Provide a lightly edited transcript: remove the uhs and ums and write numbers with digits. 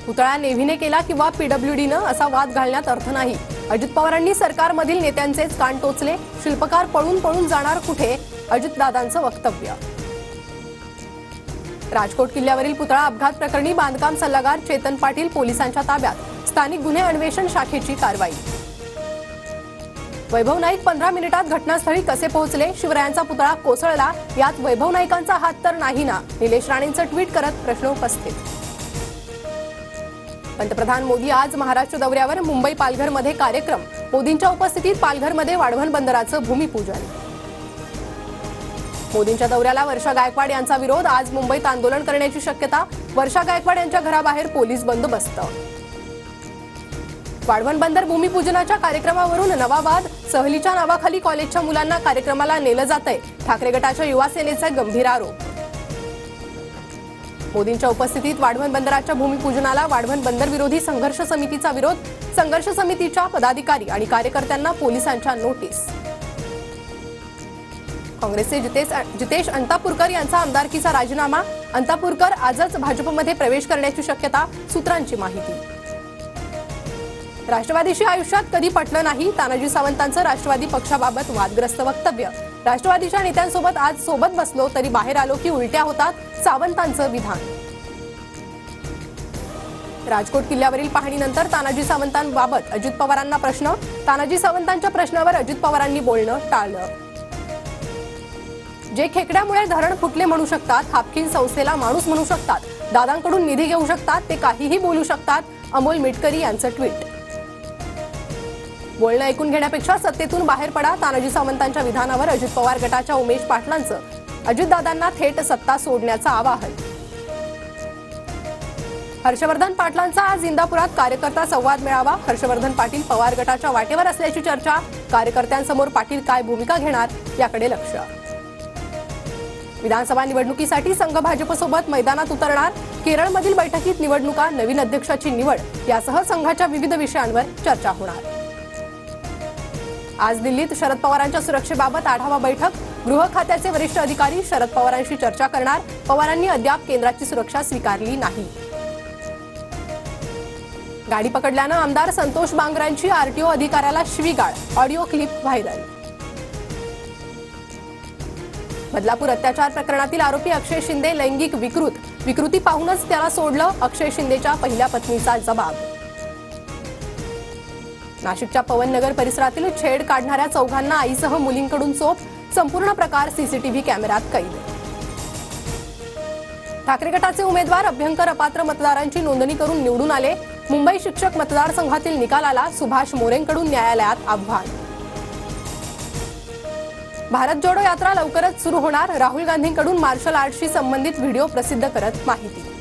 पुतळा नेव्हीने केला किंवा पीडब्ल्यूडीनं असा वाद घालण्यात अर्थ नाही। अजित पवारांनी सरकारमधील नेत्यांचेच कान टोचले। शिल्पकार पळून पळून जाणार कुठे, अजितदादांचं वक्तव्य। राजकोट किल्ल्यावरील पुतळा अपघात प्रकरणी बांधकाम सल्लागार चेतन पाटील पोलिसांच्या ताब्यात, स्थानिक गुन्हे अन्वेषण शाखेची कारवाई। वैभव नाईक 15 मिनिटात घटनास्थळी कसे पोहोचले, शिवरायांचा पुतळा कोसळला, यात वैभव नाईकांचा हात तर नाही ना, निलेश राणेंचं ट्विट करत प्रश्न उपस्थित। पंतप्रधान मोदी आज महाराष्ट्र दौऱ्यावर, मुंबई पालघरमध्ये कार्यक्रम। मोदींच्या उपस्थितीत पालघरमध्ये वाढवण बंदराचं भूमिपूजन। मोदींच्या दौऱ्याला वर्षा गायकवाड यांचा विरोध, आज मुंबईत आंदोलन करण्याची शक्यता। वर्षा गायकवाड यांच्या घराबाहेर पोलीस बंदोबस्त। वाढवण बंदर भूमिपूजनाच्या कार्यक्रमावरून नवा वाद, सहलीच्या नावाखाली कॉलेजच्या मुलांना कार्यक्रमाला नेलं जातंय, ठाकरे गटाच्या युवा सेनेचा गंभीर आरोप। मोदींच्या उपस्थितीत वाढवण बंदराच्या भूमिपूजनाला वाढवण बंदर विरोधी संघर्ष समितीचा विरोध, संघर्ष समितीच्या पदाधिकारी आणि कार्यकर्त्यांना पोलिसांच्या नोटीस। काँग्रेसचे जितेश अंतापूरकर यांचा आमदारकीचा राजीनामा, अंतापूरकर आजच भाजपमध्ये प्रवेश करण्याची शक्यता, सूत्रांची माहिती। राष्ट्रवादीशी आयुष्यात कधी पटलं नाही, तानाजी सावंतांचं राष्ट्रवादी पक्षाबाबत वादग्रस्त वक्तव्य। राष्ट्रवादीच्या नेत्यांसोबत आज सोबत बसलो तरी बाहेर आलो की उलट्या होतात, सावंतांचं विधान। राजकोट किल्ल्यावरील पाहणीनंतर तानाजी सावंतांबाबत अजित पवारांना प्रश्न, तानाजी सावंतांच्या प्रश्नावर अजित पवारांनी बोलणं टाळलं। जे खेकड्यामुळे धरण फुटले म्हणू शकतात, हाफकिन संस्थेला माणूस म्हणू शकतात, दादांकडून निधी घेऊ शकतात, ते काहीही बोलू शकतात, अमोल मिटकरी यांचं ट्विट। बोलणं ऐकून घेण्यापेक्षा सत्तेतून बाहेर पडा, तानाजी सावंतांच्या विधानावर अजित पवार गटाच्या उमेश पाटलांचं अजितदादांना थेट सत्ता सोडण्याचं आवाहन। हर्षवर्धन पाटलांचा आज इंदापुरात कार्यकर्ता संवाद मेळावा, हर्षवर्धन पाटील पवार गटाच्या वाटेवर असल्याची चर्चा, कार्यकर्त्यांसमोर पाटील काय भूमिका घेणार याकडे लक्ष। विधानसभा निवडणुकीसाठी संघ भाजपसोबत मैदानात उतरणार, केरळमधील बैठकीत निवडणुका, नवीन अध्यक्षाची निवड यासह संघाच्या विविध विषयांवर चर्चा होणार। आज दिल्लीत शरद पवारांच्या सुरक्षेबाबत आढावा बैठक, गृह खात्याचे वरिष्ठ अधिकारी शरद पवारांशी चर्चा करणार, पवारांनी अद्याप केंद्राची सुरक्षा स्वीकारली नाही। गाडी पकडल्यानं आमदार संतोष बांगरांची आरटीओ अधिकाऱ्याला शिवीगाळ, ऑडिओ क्लिप व्हायरल। बदलापूर अत्याचार प्रकरणातील आरोपी अक्षय शिंदे लैंगिक विकृती पाहूनच त्याला सोडलं, अक्षय शिंदेच्या पहिल्या पत्नीचा जबाब। नाशिकच्या पवननगर परिसरातील छेड काढणाऱ्या चौघांना आईसह मुलींकडून चोप, संपूर्ण प्रकार सीसीटीव्ही कॅमेऱ्यात कैद। ठाकरे गटाचे उमेदवार अभ्यंकर अपात्र मतदारांची नोंदणी करून निवडून आले, मुंबई शिक्षक मतदारसंघातील निकालाला सुभाष मोरेंकडून न्यायालयात आव्हान। भारत जोडो यात्रा लवकरच सुरू होणार, राहुल गांधींकडून मार्शल आर्टशी संबंधित व्हिडिओ प्रसिद्ध करत माहिती।